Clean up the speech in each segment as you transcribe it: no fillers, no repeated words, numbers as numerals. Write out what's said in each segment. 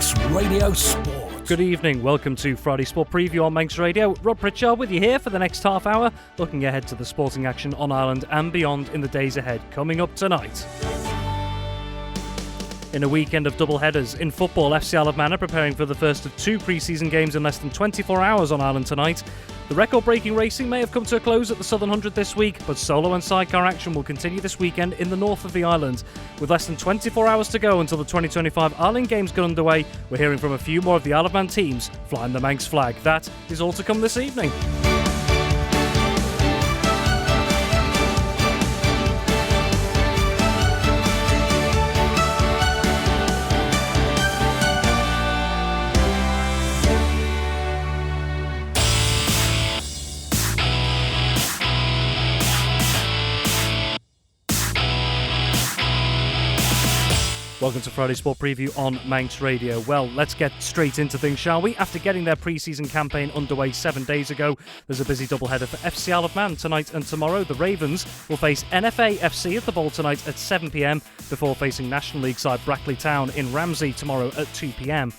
Manx Radio Sport. Good evening, welcome to Friday Sport Preview on Manx Radio. Rob Pritchard with you here for the next half hour, looking ahead to the sporting action on Ireland and beyond in the days ahead, coming up tonight. In a weekend of double headers in football, FC Isle of Man are preparing for the first of two pre-season games in less than 24 hours on Ireland tonight. The record-breaking racing may have come to a close at the Southern 100 this week, but solo and sidecar action will continue this weekend in the north of the island. With less than 24 hours to go until the 2025 Ireland Games get underway, we're hearing from a few more of the Isle of Man teams flying the Manx flag. That is all to come this evening. Welcome to Friday Sport Preview on Manx Radio. Well, let's get straight into things, shall we? After getting their pre-season campaign underway 7 days ago, there's a busy doubleheader for FC Isle of Man tonight and tomorrow. The Ravens will face NFA FC at the Bowl tonight at 7 p.m. before facing National League side Brackley Town in Ramsey tomorrow at 2 p.m.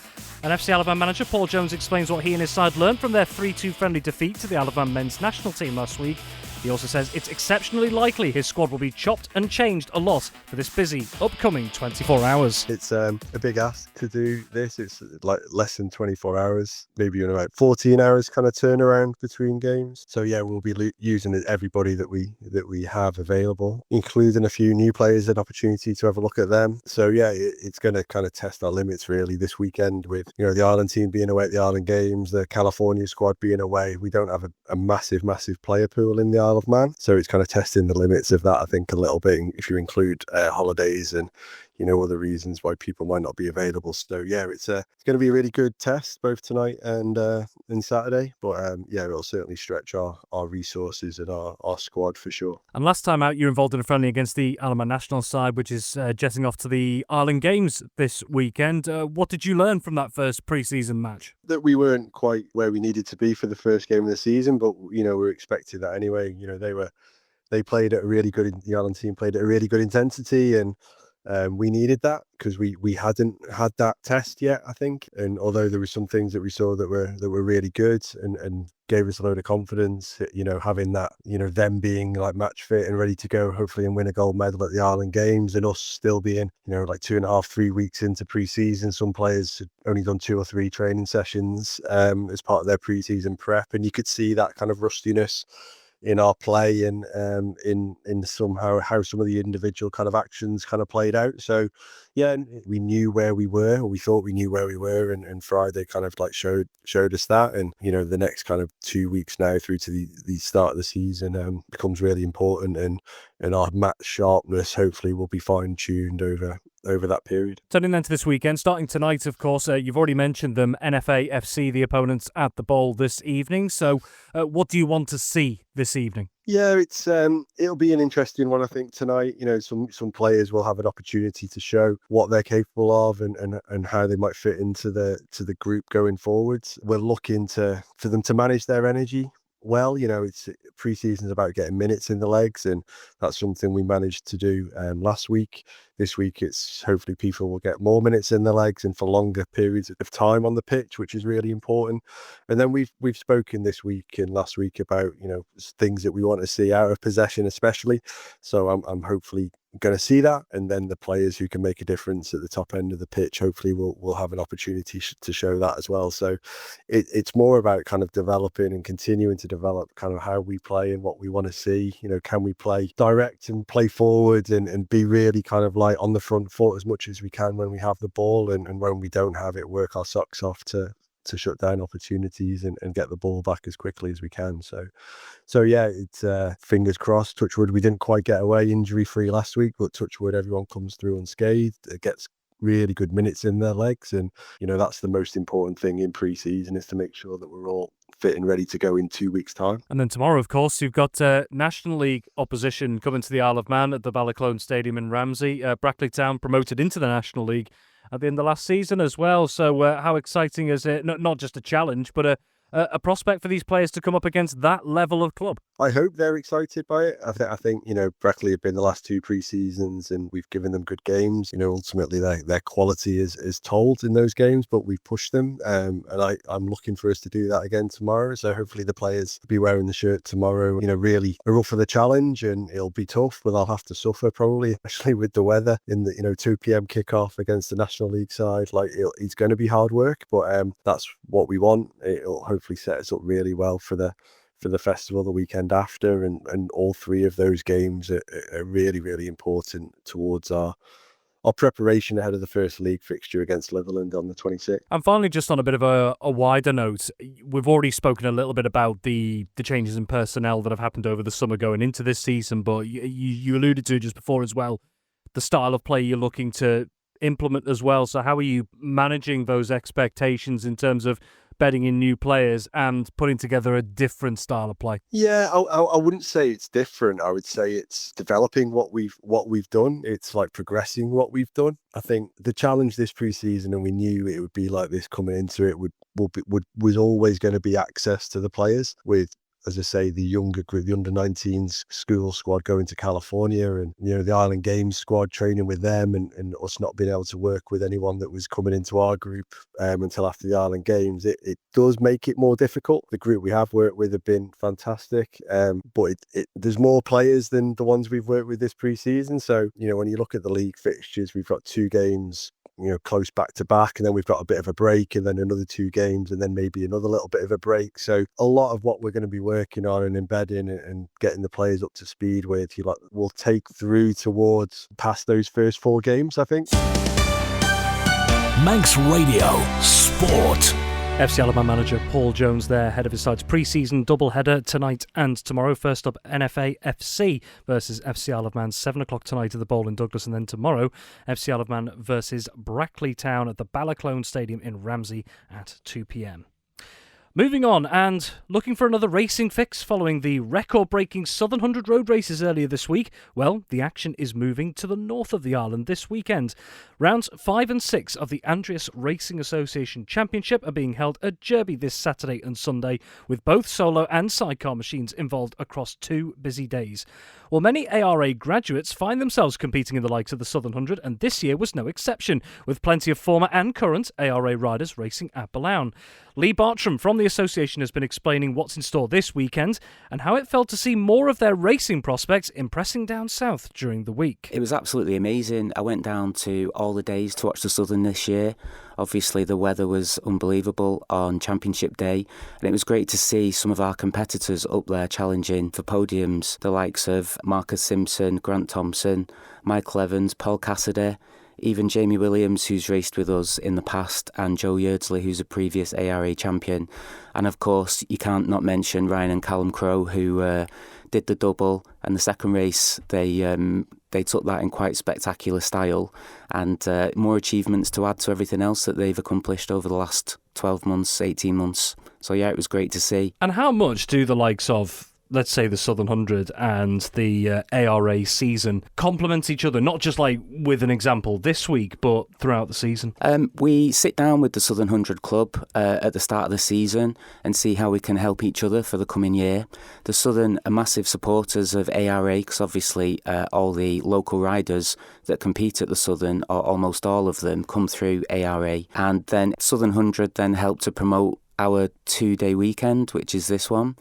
And FC Isle of Man manager Paul Jones explains what he and his side learned from their 3-2 friendly defeat to the Isle of Man men's national team last week. He also says it's exceptionally likely his squad will be chopped and changed a lot for this busy, upcoming 24 hours. It's a big ask to do this. It's like less than 24 hours, maybe in about 14 hours kind of turnaround between games. So yeah, we'll be using everybody that we have available, including a few new players, an opportunity to have a look at them. So yeah, it's going to kind of test our limits really this weekend with, the Ireland team being away at the Ireland Games, the California squad being away. We don't have a massive player pool in the Isle of Man, so it's kind of testing the limits of that, I think, a little bit, if you include holidays and other reasons why people might not be available. So yeah, it's going to be a really good test both tonight and Saturday, but it'll certainly stretch our resources and our squad for sure. And last time out, you're involved in a friendly against the Isle of Man national side, which is jetting off to the Ireland Games this weekend. What did you learn from that first pre-season match? That we weren't quite where we needed to be for the first game of the season, but we're expecting that anyway. They played at a really good, the Ireland team played at a really good intensity, and we needed that because we hadn't had that test yet, I think. And although there were some things that we saw that were really good and gave us a load of confidence, having that, them being like match fit and ready to go, hopefully, and win a gold medal at the Ireland Games, and us still being, like 2.5-3 weeks into pre-season. Some players had only done 2 or 3 training sessions as part of their pre-season prep, and you could see that kind of rustiness in our play and in somehow how some of the individual kind of actions kind of played out. So yeah, we knew where we were, or we thought we knew where we were, and Friday kind of like showed us that. And the next kind of 2 weeks now through to the start of the season becomes really important, and our match sharpness hopefully will be fine-tuned over that period. Turning then to this weekend, starting tonight, of course, you've already mentioned them, NFA FC, the opponents at the Bowl this evening. So what do you want to see this evening? Yeah, it's it'll be an interesting one, I think, tonight. Some players will have an opportunity to show what they're capable of and how they might fit into the group going forwards. We're looking for them to manage their energy well. It's pre-season is about getting minutes in the legs, and that's something we managed to do last week. This week, it's hopefully people will get more minutes in the legs and for longer periods of time on the pitch, which is really important. And then we've spoken this week and last week about things that we want to see out of possession, especially. So I'm hopefully going to see that, and then the players who can make a difference at the top end of the pitch hopefully will have an opportunity to show that as well. So it's more about kind of developing and continuing to develop kind of how we play and what we want to see. Can we play direct and play forward and be really kind of like on the front foot as much as we can when we have the ball, and when we don't have it, work our socks off to shut down opportunities and get the ball back as quickly as we can. So yeah, it's fingers crossed, touch wood, we didn't quite get away injury free last week, but touch wood, everyone comes through unscathed. It gets really good minutes in their legs, and that's the most important thing in pre-season, is to make sure that we're all fit and ready to go in 2 weeks' time. And then tomorrow, of course, you've got National League opposition coming to the Isle of Man at the Ballyclone Stadium in Ramsey. Brackley Town promoted into the National League at the end of last season as well. So how exciting is it? Not just a challenge, but a prospect for these players to come up against that level of club? I hope they're excited by it. I think Brackley have been the last 2 pre-seasons and we've given them good games. Ultimately their quality is told in those games, but we've pushed them. And I'm looking for us to do that again tomorrow. So hopefully the players will be wearing the shirt tomorrow, really are up for the challenge, and it'll be tough, but I'll have to suffer probably, especially with the weather in the 2 p.m. kickoff against the National League side. It's going to be hard work, but that's what we want. It'll hopefully set us up really well for the festival the weekend after, and all 3 of those games are really, really important towards our preparation ahead of the first league fixture against Litherland on the 26th. And finally, just on a bit of a wider note, we've already spoken a little bit about the changes in personnel that have happened over the summer going into this season, but you alluded to just before as well, the style of play you're looking to implement as well. So how are you managing those expectations in terms of bedding in new players and putting together a different style of play? Yeah, I wouldn't say it's different. I would say it's developing what we've done. It's like progressing what we've done. I think the challenge this pre-season, and we knew it would be like this coming into it, was always going to be access to the players with, as I say, the younger group, the under-19s school squad going to California, and the Island Games squad training with them, and us not being able to work with anyone that was coming into our group until after the Island Games. It does make it more difficult. The group we have worked with have been fantastic, but there's more players than the ones we've worked with this pre-season. So when you look at the league fixtures, we've got 2 games close back to back, and then we've got a bit of a break, and then another 2 games, and then maybe another little bit of a break. So a lot of what we're going to be working on and embedding and getting the players up to speed with, will take through towards past those first 4 games, I think. Manx Radio Sport. FC Isle of Man manager Paul Jones there, head of his side's pre-season doubleheader tonight and tomorrow. First up, NFA FC versus FC Isle of Man, 7 o'clock tonight at the Bowl in Douglas, and then tomorrow, FC Isle of Man versus Brackley Town at the Balaclone Stadium in Ramsey at 2 p.m. Moving on and looking for another racing fix following the record-breaking Southern 100 road races earlier this week. Well, the action is moving to the north of the island this weekend. Rounds 5 and 6 of the Andreas Racing Association Championship are being held at Derby this Saturday and Sunday, with both solo and sidecar machines involved across 2 busy days. Well, many ARA graduates find themselves competing in the likes of the Southern 100, and this year was no exception, with plenty of former and current ARA riders racing at Boulogne. Lee Bartram from the association has been explaining what's in store this weekend and how it felt to see more of their racing prospects impressing down south during the week. It was absolutely amazing. I went down to all the days to watch the Southern this year. Obviously, the weather was unbelievable on Championship Day, and it was great to see some of our competitors up there challenging for podiums, the likes of Marcus Simpson, Grant Thompson, Michael Evans, Paul Cassidy, even Jamie Williams, who's raced with us in the past, and Joe Yeardsley, who's a previous ARA champion. And of course, you can't not mention Ryan and Callum Crowe, who did the double, and the second race, they took that in quite spectacular style, and more achievements to add to everything else that they've accomplished over the last 12 months, 18 months. So yeah, it was great to see. And how much do the likes of, let's say, the Southern 100 and the ARA season complement each other, not just like with an example this week, but throughout the season? We sit down with the Southern 100 Club at the start of the season and see how we can help each other for the coming year. The Southern are massive supporters of ARA because obviously all the local riders that compete at the Southern, or almost all of them, come through ARA. And then Southern 100 then help to promote our 2-day weekend, which is this one.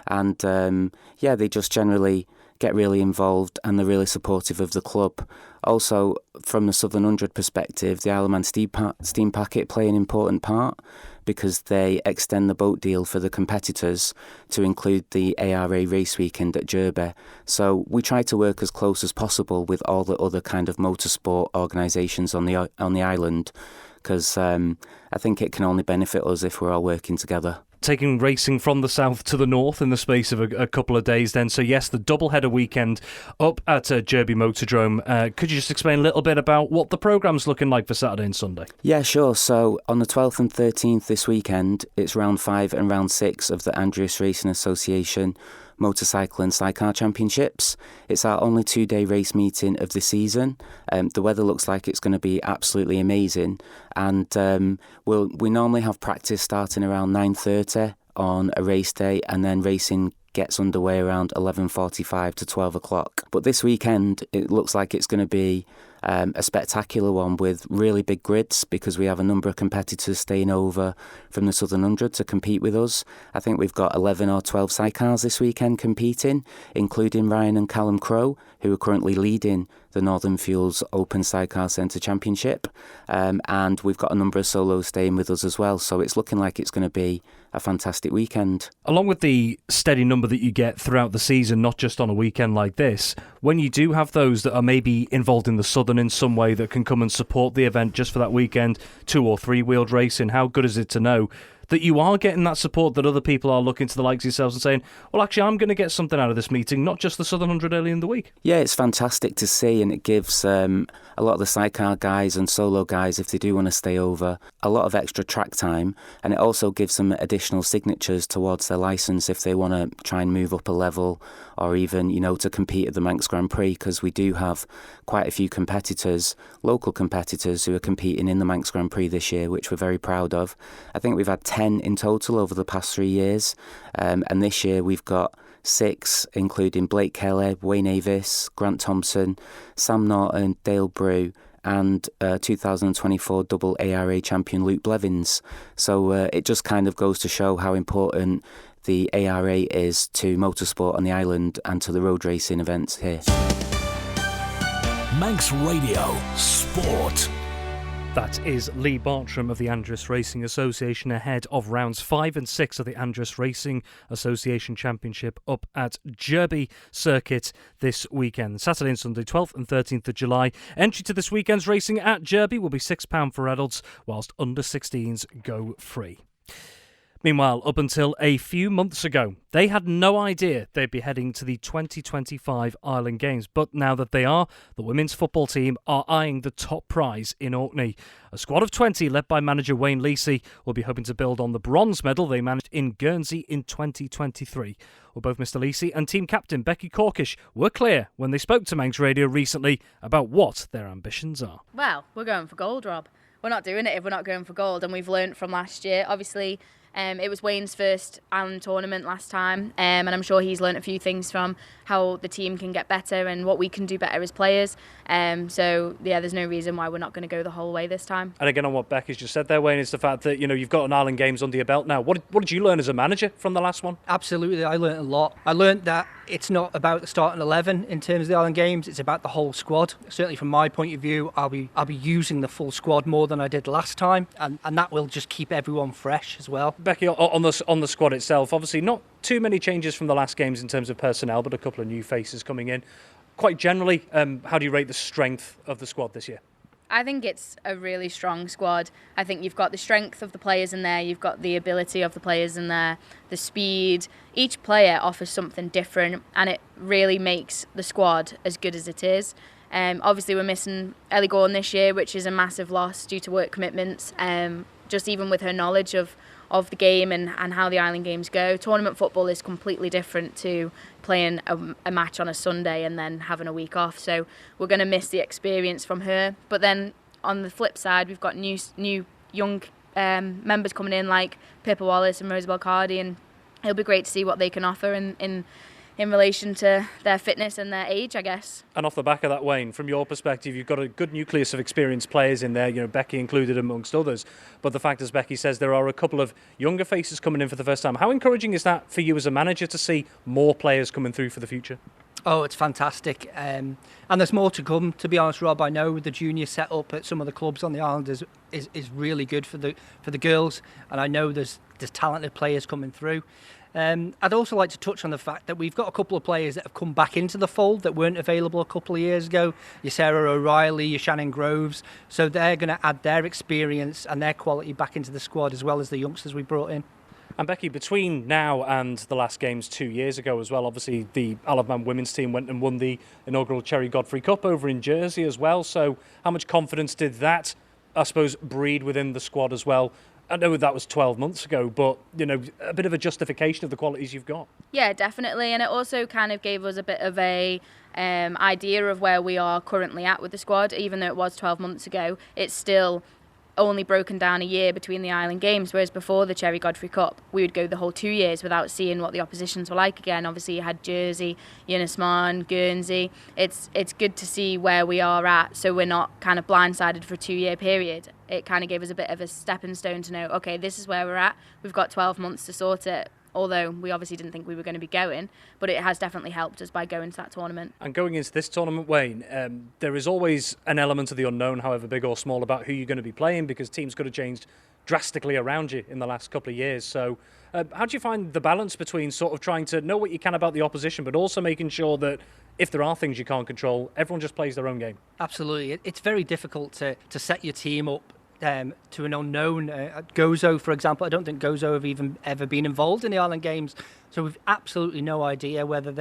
And they just generally get really involved and they're really supportive of the club. Also, from the Southern 100 perspective, the Isle of Man Steam Packet play an important part because they extend the boat deal for the competitors to include the ARA race weekend at Derby. So we try to work as close as possible with all the other kind of motorsport organisations on the island, because I think it can only benefit us if we're all working together. Taking racing from the south to the north in the space of a couple of days then. So yes, the doubleheader weekend up at Derby Motordrome. Could you just explain a little bit about what the programme's looking like for Saturday and Sunday? Yeah, sure. So on the 12th and 13th this weekend, it's round 5 and round 6 of the Andreas Racing Association Motorcycle and Sidecar Championships. It's our only 2-day race meeting of the season. The weather looks like it's going to be absolutely amazing, and we normally have practice starting around 9:30 on a race day, and then racing gets underway around 11:45 to 12 o'clock. But this weekend, it looks like it's going to be a spectacular one with really big grids, because we have a number of competitors staying over from the Southern 100 to compete with us. I think we've got 11 or 12 sidecars this weekend competing, including Ryan and Callum Crowe, who are currently leading the Northern Fuels Open Sidecar Centre Championship. And we've got a number of solos staying with us as well. So it's looking like it's going to be a fantastic weekend. Along with the steady number that you get throughout the season, not just on a weekend like this, when you do have those that are maybe involved in the Southern in some way that can come and support the event just for that weekend, 2 or 3 wheeled racing, how good is it to know that you are getting that support, that other people are looking to the likes of yourselves and saying, well, actually, I'm going to get something out of this meeting, not just the Southern 100 early in the week? Yeah, it's fantastic to see, and it gives a lot of the sidecar guys and solo guys, if they do want to stay over, a lot of extra track time, and it also gives them additional signatures towards their licence if they want to try and move up a level, or even, to compete at the Manx Grand Prix, because we do have quite a few competitors, local competitors, who are competing in the Manx Grand Prix this year, which we're very proud of. I think we've had 10 in total over the past 3 years, and this year we've got 6, including Blake Kelly, Wayne Avis, Grant Thompson, Sam Norton, Dale Brew, and 2024 double ARA champion Luke Blevins. So it just kind of goes to show how important the ARA is to motorsport on the island and to the road racing events here. Manx Radio Sport. That is Lee Bartram of the Andros Racing Association ahead of rounds 5 and 6 of the Andros Racing Association Championship up at Derby Circuit this weekend. Saturday and Sunday, 12th and 13th of July. Entry to this weekend's racing at Derby will be £6 for adults, whilst under 16s go free. Meanwhile, up until a few months ago, they had no idea they'd be heading to the 2025 Island Games. But now that they are, the women's football team are eyeing the top prize in Orkney. A squad of 20, led by manager Wayne Lisy, will be hoping to build on the bronze medal they managed in Guernsey in 2023. Well, both Mr. Lisy and team captain Becky Corkish were clear when they spoke to Manx Radio recently about what their ambitions are. Well, we're going for gold, Rob. We're not doing it if we're not going for gold, and we've learnt from last year. Obviously, it was Wayne's first Island tournament last time, and I'm sure he's learnt a few things from how the team can get better and what we can do better as players. So, there's no reason why we're not going to go the whole way this time. And again, on what Becky's just said there, Wayne, is the fact that, you've got an Island Games under your belt now. What did you learn as a manager from the last one? Absolutely, I learnt a lot. I learnt that it's not about the starting 11 in terms of the Island Games, it's about the whole squad. Certainly from my point of view, I'll be using the full squad more than I did last time, and that will just keep everyone fresh as well. Becky, on the squad itself, obviously not too many changes from the last games in terms of personnel, but a couple of new faces coming in. Quite generally, how do you rate the strength of the squad this year? I think it's a really strong squad. I think you've got the strength of the players in there, you've got the ability of the players in there, the speed. Each player offers something different, and it really makes the squad as good as it is. Obviously, we're missing Ellie Gordon this year, which is a massive loss due to work commitments. Just even with her knowledge of the game and how the Island Games go. Tournament football is completely different to playing a match on a Sunday and then having a week off. So we're going to miss the experience from her. But then on the flip side, we've got new young members coming in like Pippa Wallace and Rosabel Cardi, and it'll be great to see what they can offer in relation to their fitness and their age, I guess. And off the back of that, Wayne, from your perspective, you've got a good nucleus of experienced players in there, Becky included amongst others. But the fact, as Becky says, there are a couple of younger faces coming in for the first time. How encouraging is that for you as a manager to see more players coming through for the future? Oh, it's fantastic. And there's more to come, to be honest, Rob. I know the junior setup at some of the clubs on the island is really good for the girls, and I know there's talented players coming through. I'd also like to touch on the fact that we've got a couple of players that have come back into the fold that weren't available a couple of years ago. Your Sarah O'Reilly, your Shannon Groves. So they're going to add their experience and their quality back into the squad, as well as the youngsters we brought in. And Becky, between now and the last games 2 years ago as well, obviously the Isle of Man women's team went and won the inaugural Cherry Godfrey Cup over in Jersey as well. So how much confidence did that, I suppose, breed within the squad as well? I know that was 12 months ago, but, a bit of a justification of the qualities you've got. Yeah, definitely. And it also kind of gave us a bit of a idea of where we are currently at with the squad. Even though it was 12 months ago, it's still only broken down a year between the Island Games, whereas before the Cherry Godfrey Cup, we would go the whole 2 years without seeing what the oppositions were like again. Obviously, you had Jersey, Yunnisman, Guernsey. It's good to see where we are at, so we're not kind of blindsided for a 2-year period. It kind of gave us a bit of a stepping stone to know, okay, this is where we're at. We've got 12 months to sort it. Although we obviously didn't think we were going to be going, but it has definitely helped us by going to that tournament. And going into this tournament, Wayne, there is always an element of the unknown, however big or small, about who you're going to be playing, because teams could have changed drastically around you in the last couple of years. So how do you find the balance between sort of trying to know what you can about the opposition, but also making sure that if there are things you can't control, everyone just plays their own game? Absolutely. It's very difficult to set your team up to an unknown. Gozo, for example, I don't think Gozo have even ever been involved in the Island Games, so we've absolutely no idea whether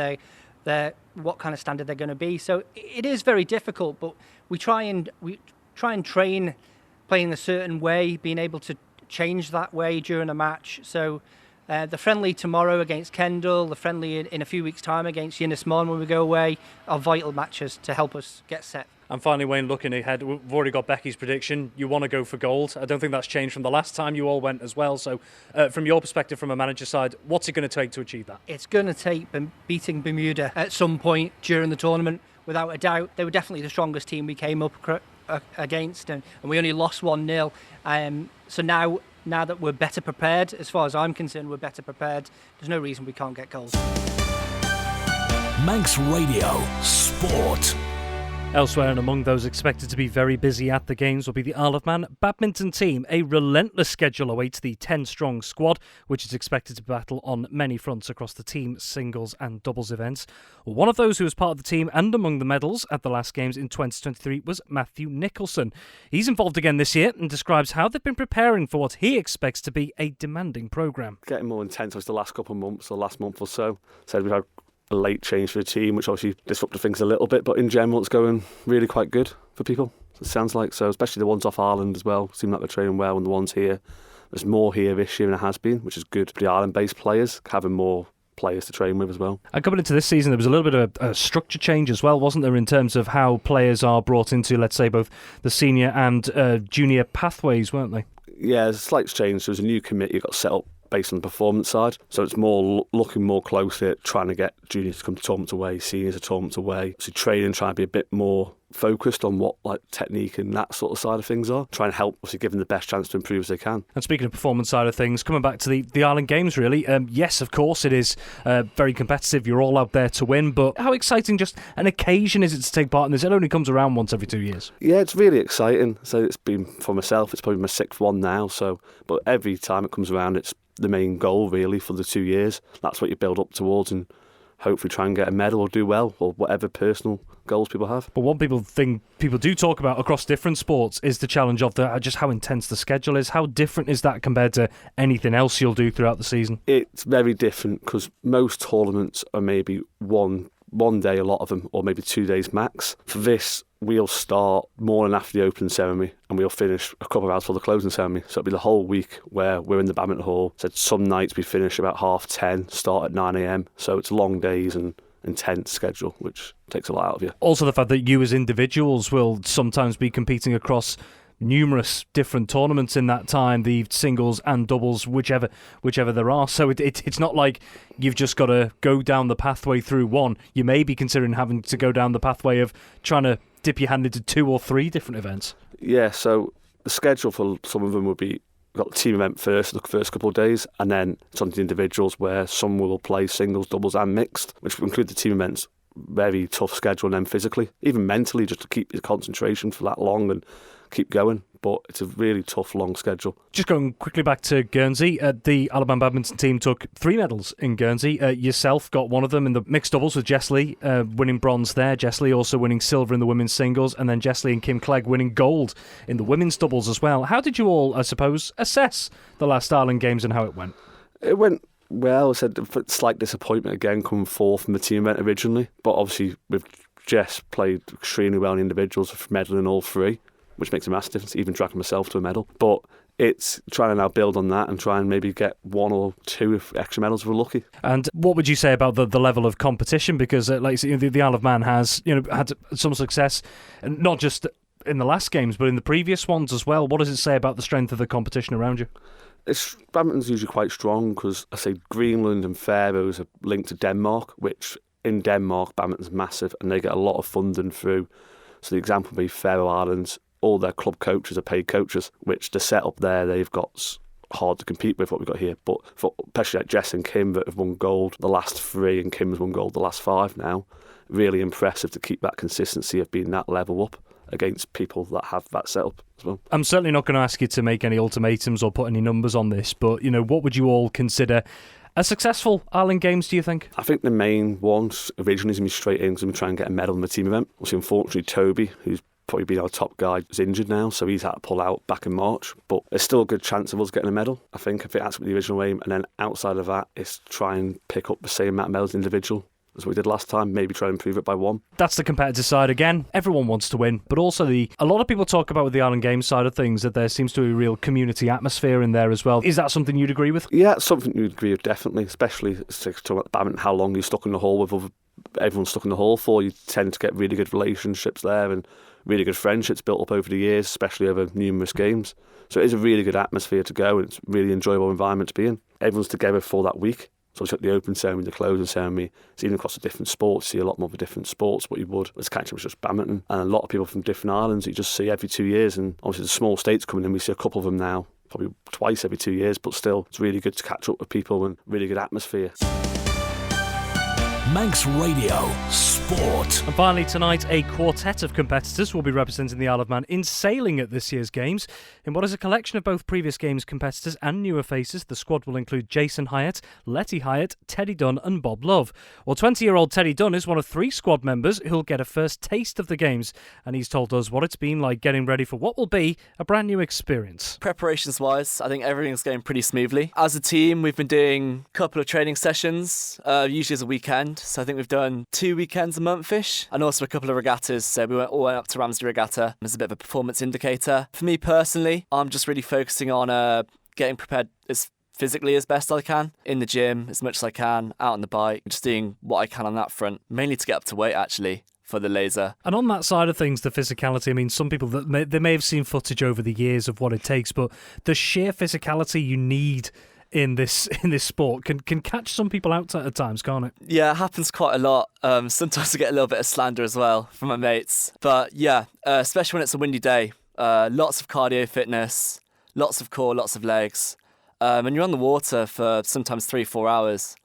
they're what kind of standard they're going to be. So it is very difficult, but we try and train playing a certain way, being able to change that way during a match. So the friendly tomorrow against Kendal, the friendly in a few weeks' time against Yunnisman when we go away, are vital matches to help us get set. And finally, Wayne, looking ahead, we've already got Becky's prediction. You want to go for gold. I don't think that's changed from the last time you all went as well. So from your perspective, from a manager side, what's it going to take to achieve that? It's going to take beating Bermuda at some point during the tournament, without a doubt. They were definitely the strongest team we came up against, and we only lost 1-0. So now that we're better prepared, as far as I'm concerned, we're better prepared. There's no reason we can't get gold. Manx Radio Sport. Elsewhere and among those expected to be very busy at the Games will be the Isle of Man badminton team. A relentless schedule awaits the 10-strong squad, which is expected to battle on many fronts across the team, singles and doubles events. One of those who was part of the team and among the medals at the last Games in 2023 was Matthew Nicholson. He's involved again this year and describes how they've been preparing for what he expects to be a demanding programme. Getting more intense was the last couple of months, or last month or so. So we've had a late change for the team, which obviously disrupted things a little bit, but in general it's going really quite good for people, it sounds like. So especially the ones off Ireland as well seem like they're training well, and the ones here, there's more here this year than there has been, which is good for the Ireland-based players, having more players to train with as well. And coming into this season, there was a little bit of a structure change as well, wasn't there, in terms of how players are brought into, let's say, both the senior and junior pathways, weren't they? Yeah, there's a slight change. There was a new committee that got set up based on the performance side, so it's more looking more closely at trying to get juniors to come to tournaments away, seniors to tournaments away, so training, trying to be a bit more focused on what like technique and that sort of side of things are, trying to help, obviously give them the best chance to improve as they can. And speaking of performance side of things, coming back to the Island Games really, yes, of course it is very competitive, you're all out there to win, but how exciting just an occasion is it to take part in this? It only comes around once every 2 years. Yeah, it's really exciting. So it's been, for myself, it's probably my 6th one now, so but every time it comes around it's the main goal really for the 2 years. That's what you build up towards, and hopefully try and get a medal or do well, or whatever personal goals people have. But one people do talk about across different sports is the challenge of just how intense the schedule is. How different is that compared to anything else you'll do throughout the season? It's very different because most tournaments are maybe one day, a lot of them, or maybe 2 days max. For this, we'll start morning after the opening ceremony and we'll finish a couple of hours before the closing ceremony. So it'll be the whole week where we're in the badminton hall. So some nights we finish about 10:30, start at 9 a.m. So it's long days and intense schedule, which takes a lot out of you. Also the fact that you as individuals will sometimes be competing across numerous different tournaments in that time, the singles and doubles, whichever there are. So it's not like you've just got to go down the pathway through one. You may be considering having to go down the pathway of trying to dip your hand into 2 or 3 different events. Yeah, so the schedule for some of them would be, we've got the team event first, the first couple of days, and then it's on to the individuals where some will play singles, doubles and mixed, which will include the team events. Very tough schedule, and then physically, even mentally, just to keep your concentration for that long and keep going. But it's a really tough, long schedule. Just going quickly back to Guernsey, the Alabama badminton team took 3 medals in Guernsey. Yourself got one of them in the mixed doubles with Jess Lee, winning bronze there. Jess Lee also winning silver in the women's singles, and then Jess Lee and Kim Clegg winning gold in the women's doubles as well. How did you all, I suppose, assess the last Island Games and how it went? It went well. I said slight disappointment again coming 4th from the team event originally, but obviously with Jess played extremely well in individuals for medaling all 3, which makes a massive difference, even tracking myself to a medal. But it's trying to now build on that and try and maybe get 1 or 2 extra medals if we're lucky. And what would you say about the level of competition? Because like the Isle of Man has had some success, and not just in the last games, but in the previous ones as well. What does it say about the strength of the competition around you? Badminton's usually quite strong because I say Greenland and Faroes are linked to Denmark, which in Denmark, badminton's massive and they get a lot of funding through. So the example would be Faroe Islands, all their club coaches are paid coaches, which the setup there, they've got hard to compete with what we've got here. But for especially like Jess and Kim that have won gold the last 3 and Kim's won gold the last 5 now, really impressive to keep that consistency of being that level up against people that have that setup as well. I'm certainly not going to ask you to make any ultimatums or put any numbers on this, but what would you all consider a successful Ireland Games, do you think? I think the main one originally is going to be straight in, going to try and get a medal in the team event. Obviously, unfortunately, Toby, who's probably been our top guy, is injured now, so he's had to pull out back in March. But there's still a good chance of us getting a medal. I think that's going to be the original aim. And then outside of that, it's try and pick up the same amount of medals individual as we did last time, maybe try and improve it by 1. That's the competitive side again. Everyone wants to win, but also a lot of people talk about with the Ireland Games side of things that there seems to be a real community atmosphere in there as well. Is that something you'd agree with? Yeah, it's something you'd agree with, definitely, especially talking about badminton, how long you're stuck in the hall with everyone stuck in the hall for. You tend to get really good relationships there and really good friendships built up over the years, especially over numerous games. So it is a really good atmosphere to go and it's a really enjoyable environment to be in. Everyone's together for that week. So it's like the open ceremony, the closing ceremony. It's even across the different sports. You see a lot more of the different sports, what you would. It's kind of just badminton. And a lot of people from different islands that you just see every 2 years. And obviously the small states coming in, we see a couple of them now, probably twice every 2 years. But still, it's really good to catch up with people and really good atmosphere. Manx Radio Sport. And finally tonight, a quartet of competitors will be representing the Isle of Man in sailing at this year's Games. In what is a collection of both previous Games competitors and newer faces, the squad will include Jason Hyatt, Letty Hyatt, Teddy Dunn and Bob Love. Well, 20-year-old Teddy Dunn is one of 3 squad members who'll get a first taste of the Games, and he's told us what it's been like getting ready for what will be a brand new experience. Preparations-wise, I think everything's going pretty smoothly. As a team, we've been doing a couple of training sessions, usually as a weekend. So I think we've done 2 weekends a month-ish, and also a couple of regattas. So we all went up to Ramsey Regatta as a bit of a performance indicator. For me personally, I'm just really focusing on getting prepared as physically as best I can, in the gym as much as I can, out on the bike, just doing what I can on that front, mainly to get up to weight actually for the laser. And on that side of things, the physicality, I mean, some people they may have seen footage over the years of what it takes, but the sheer physicality you need in this sport can catch some people out at times, can't it? Yeah, it happens quite a lot. Sometimes I get a little bit of slander as well from my mates. But yeah, especially when it's a windy day, lots of cardio fitness, lots of core, lots of legs. And you're on the water for sometimes 3-4 hours.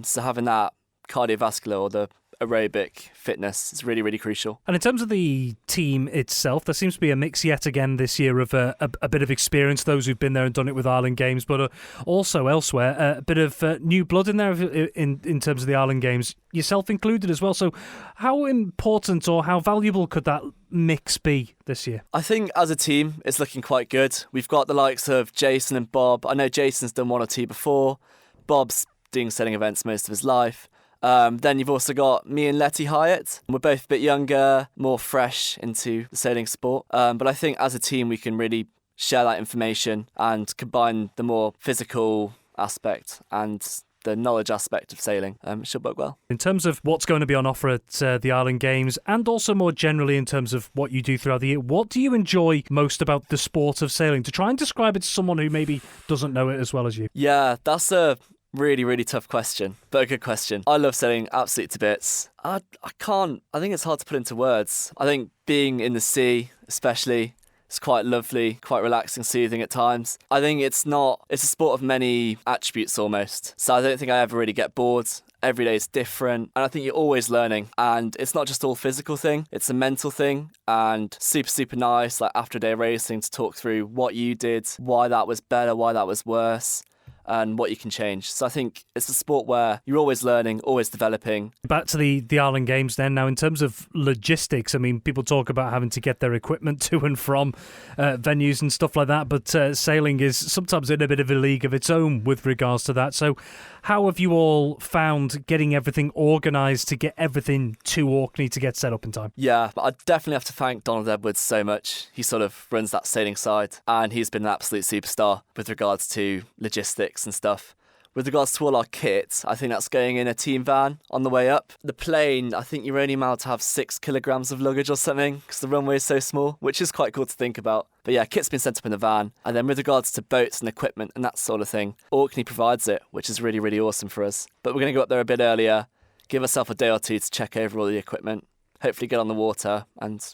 So having that cardiovascular or the aerobic fitness is really, really crucial. And in terms of the team itself, there seems to be a mix yet again this year of a bit of experience, those who've been there and done it with Ireland Games, but also elsewhere, a bit of new blood in there in terms of the Ireland Games, yourself included as well. So how important or how valuable could that mix be this year? I think as a team, it's looking quite good. We've got the likes of Jason and Bob. I know Jason's done 1 or 2 before. Bob's doing sailing events most of his life. Then you've also got me and Letty Hyatt. We're both a bit younger, more fresh into the sailing sport. But I think as a team, we can really share that information and combine the more physical aspect and the knowledge aspect of sailing. It should work well. In terms of what's going to be on offer at the Ireland Games, and also more generally in terms of what you do throughout the year, what do you enjoy most about the sport of sailing? To try and describe it to someone who maybe doesn't know it as well as you. Yeah, that's a really, really tough question, but a good question. I love sailing absolutely to bits. I think it's hard to put into words. I think being in the sea, especially, is quite lovely, quite relaxing, soothing at times. I think it's a sport of many attributes almost. So I don't think I ever really get bored. Every day is different, and I think you're always learning. And it's not just all physical thing, it's a mental thing, and super, super nice, like after a day of racing, to talk through what you did, why that was better, why that was worse, and what you can change. So I think it's a sport where you're always learning, always developing. Back to the Ireland Games then. Now, in terms of logistics, I mean, people talk about having to get their equipment to and from venues and stuff like that, but sailing is sometimes in a bit of a league of its own with regards to that. So how have you all found getting everything organised to get everything to Orkney to get set up in time? Yeah, but I definitely have to thank Donald Edwards so much. He sort of runs that sailing side, and he's been an absolute superstar with regards to logistics and stuff. With regards to all our kit, I think that's going in a team van on the way up. The plane, I think you're only allowed to have 6 kilograms of luggage or something because the runway is so small, which is quite cool to think about. But yeah, kit's been sent up in the van. And then with regards to boats and equipment and that sort of thing, Orkney provides it, which is really, really awesome for us. But we're going to go up there a bit earlier, give ourselves a day or two to check over all the equipment, hopefully get on the water and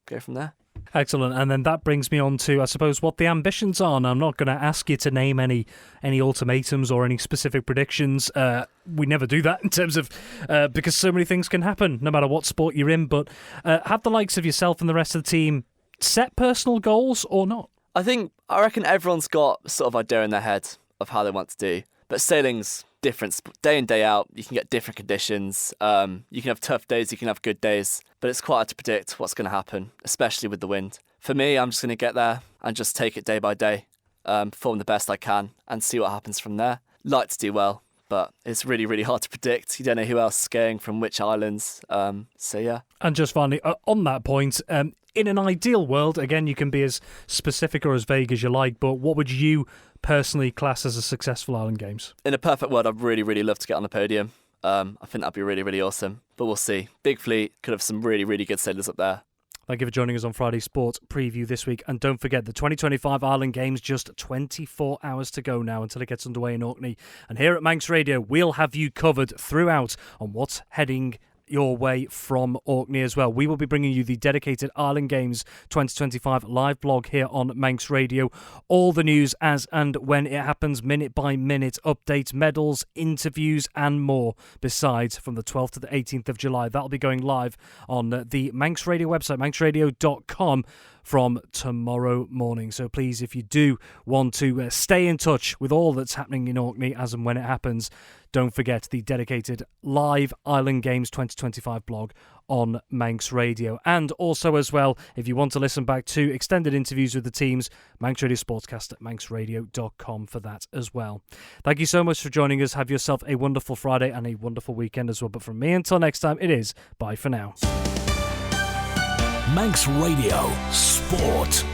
go from there. Excellent. And then that brings me on to, I suppose, what the ambitions are. And I'm not going to ask you to name any ultimatums or any specific predictions. We never do that in terms of because so many things can happen no matter what sport you're in. But have the likes of yourself and the rest of the team set personal goals or not? I reckon everyone's got sort of idea in their head of how they want to do. But sailing's different. Day in, day out, you can get different conditions. You can have tough days, you can have good days. But it's quite hard to predict what's going to happen, especially with the wind. For me, I'm just going to get there and just take it day by day, perform the best I can and see what happens from there. Like to do well, but it's really, really hard to predict. You don't know who else is going from which islands. So, yeah. And just finally, on that point, in an ideal world, again, you can be as specific or as vague as you like, but what would you personally class as a successful Island Games? In a perfect world, I'd really, really love to get on the podium. I think that'd be really, really awesome. But we'll see. Big fleet, could have some really, really good sailors up there. Thank you for joining us on Friday Sport Preview this week. And don't forget, the 2025 Island Games, just 24 hours to go now until it gets underway in Orkney. And here at Manx Radio, we'll have you covered throughout on what's heading your way from Orkney as well. We will be bringing you the dedicated Island Games 2025 live blog here on Manx Radio. All the news as and when it happens, minute by minute, updates, medals, interviews and more. Besides, from the 12th to the 18th of July, that'll be going live on the Manx Radio website, manxradio.com, from tomorrow morning. So please, if you do want to stay in touch with all that's happening in Orkney as and when it happens, don't forget the dedicated live Island Games 2025 blog on Manx Radio. And also as well, if you want to listen back to extended interviews with the teams, Manx Radio Sportscast at manxradio.com for that as well. Thank you so much for joining us. Have yourself a wonderful Friday and a wonderful weekend as well. But from me, until next time, it is bye for now. Manx Radio Sport.